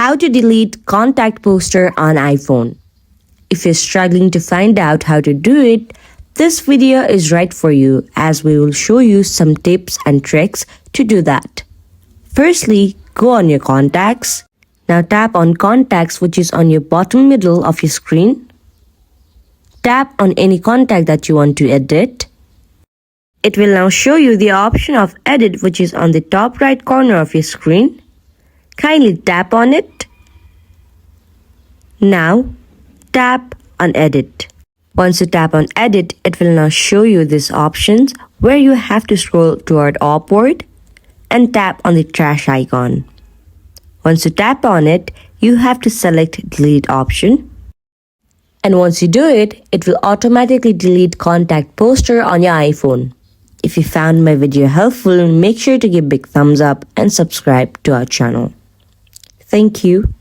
How to delete contact poster on iPhone. If you're struggling to find out how to do it, this video is right for you as we will show you some tips and tricks to do that. Firstly, go on your contacts. Now tap on contacts which is on your bottom middle of your screen. Tap on any contact that you want to edit. It will now show you the option of edit which is on the top right corner of your screen. Kindly tap on it. Now tap on edit. Once you tap on edit, it will now show you these options where you have to scroll toward upward and tap on the trash icon. Once you tap on it, you have to select delete option. And once you do it, it will automatically delete contact poster on your iPhone. If you found my video helpful, make sure to give big thumbs up and subscribe to our channel. Thank you.